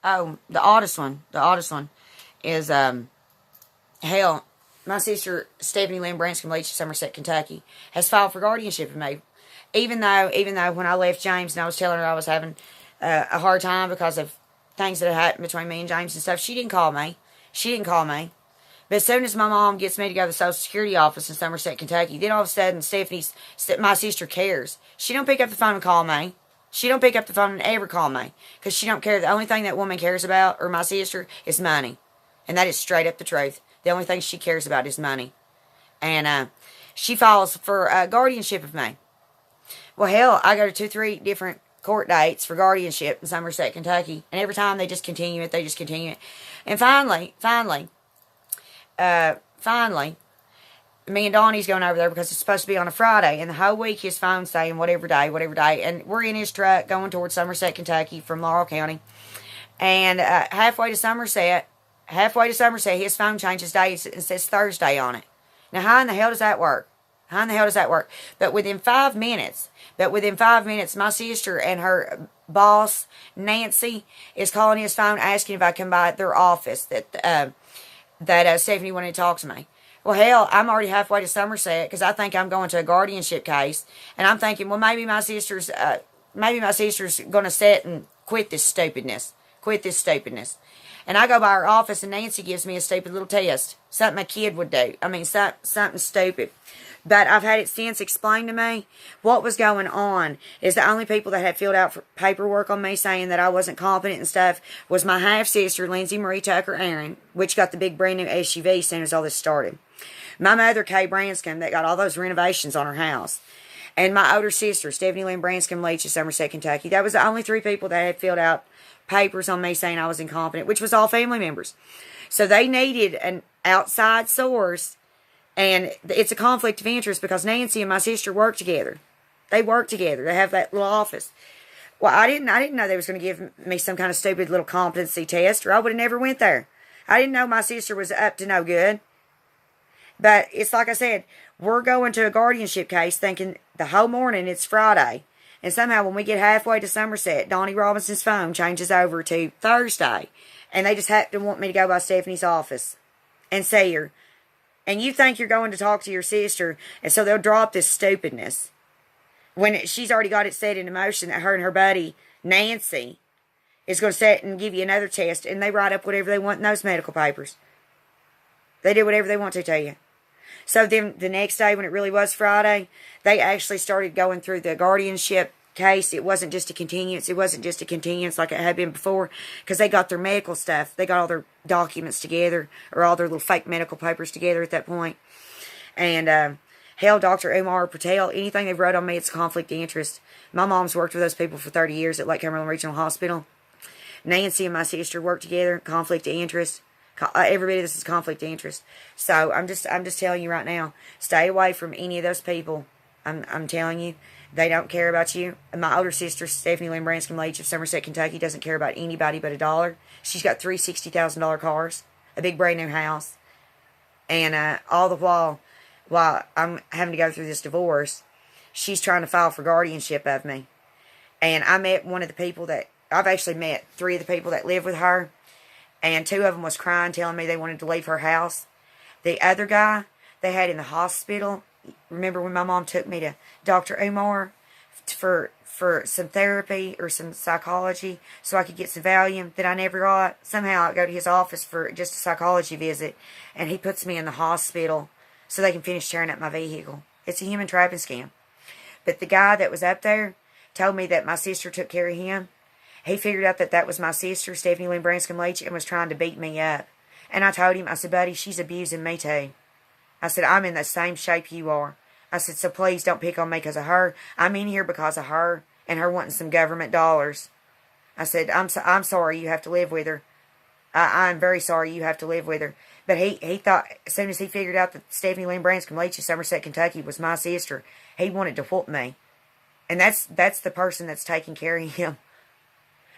Oh, the oddest one. The oddest one is hell. My sister Stephanie Lynn Branscombe Leach of Somerset, Kentucky, has filed for guardianship of me. Even though when I left James and I was telling her I was having a hard time because of things that had happened between me and James and stuff, she didn't call me. She didn't call me. But as soon as my mom gets me to go to the Social Security office in Somerset, Kentucky, then all of a sudden my sister cares. She don't pick up the phone and call me. She don't pick up the phone and ever call me. Because she don't care. The only thing that woman cares about, or my sister, is money. And that is straight up the truth. The only thing she cares about is money. And she files for guardianship of me. Well, hell, I go to 2-3 different court dates for guardianship in Somerset, Kentucky. And every time they just continue it. And finally, me and Donnie's going over there because it's supposed to be on a Friday. And the whole week his phone's saying whatever day. And we're in his truck going towards Somerset, Kentucky from Laurel County. And halfway to Somerset, his phone changes days and says Thursday on it. Now, how in the hell does that work? But within 5 minutes, my sister and her boss, Nancy, is calling his phone asking if I come by their office that Stephanie wanted to talk to me. Well, hell, I'm already halfway to Somerset because I think I'm going to a guardianship case. And I'm thinking, well, maybe my sister's going to sit and quit this stupidness. And I go by her office and Nancy gives me a stupid little test. Something a kid would do. I mean, something stupid. But I've had it since explained to me. What was going on is the only people that had filled out for paperwork on me saying that I wasn't competent and stuff was my half-sister, Lindsay Marie Tucker Aaron, which got the big brand new SUV as soon as all this started. My mother, Kay Branscombe, that got all those renovations on her house. And my older sister, Stephanie Lynn Branscombe Leach of Somerset, Kentucky. That was the only 3 people that had filled out papers on me saying I was incompetent, which was all family members. So they needed an outside source. And it's a conflict of interest because Nancy and my sister work together. They work together. They have that little office. Well, I didn't know they was going to give me some kind of stupid little competency test, or I would have never went there. I didn't know my sister was up to no good. But it's like I said, we're going to a guardianship case thinking the whole morning it's Friday. And somehow when we get halfway to Somerset, Donnie Robinson's phone changes over to Thursday. And they just happen to want me to go by Stephanie's office and see her. And you think you're going to talk to your sister, and so they'll drop this stupidness. When she's already got it set into motion that her and her buddy, Nancy, is going to sit and give you another test, and they write up whatever they want in those medical papers. They do whatever they want to you. So then the next day, when it really was Friday, they actually started going through the guardianship case. It wasn't just a continuance. Like it had been before, because they got their medical stuff. They got all their documents together, or all their little fake medical papers together at that point. And hell, Dr. Umar Patel, anything they've wrote on me, it's a conflict of interest. My mom's worked with those people for 30 years at Lake Cumberland Regional Hospital. Nancy and my sister work together, conflict of interest. Everybody, this is conflict of interest. So I'm just telling you right now, stay away from any of those people. I'm telling you. They don't care about you. My older sister, Stephanie Lynn Branscombe Leach of Somerset, Kentucky, doesn't care about anybody but $1. She's got 3 $60,000 cars, a big brand new house. And all the while I'm having to go through this divorce, she's trying to file for guardianship of me. And I met I've actually met 3 of the people that live with her. And 2 of them was crying, telling me they wanted to leave her house. The other guy they had in the hospital, remember when my mom took me to Dr. Umar for some therapy or some psychology so I could get some Valium that I never got? Somehow I go to his office for just a psychology visit, and he puts me in the hospital so they can finish tearing up my vehicle. It's a human trapping scam. But the guy that was up there told me that my sister took care of him. He figured out that was my sister, Stephanie Lynn Branscombe Leach, and was trying to beat me up. And I told him, I said, buddy, she's abusing me too. I said, I'm in the same shape you are. I said, so please don't pick on me because of her. I'm in here because of her and her wanting some government dollars. I said, I'm sorry you have to live with her. I'm very sorry you have to live with her. But he thought, as soon as he figured out that Stephanie Lynn Branscombe Leach of Somerset, Kentucky was my sister, he wanted to whoop me. And that's the person that's taking care of him.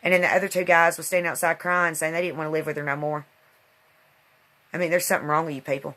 And then the other 2 guys was standing outside crying, saying they didn't want to live with her no more. I mean, there's something wrong with you people.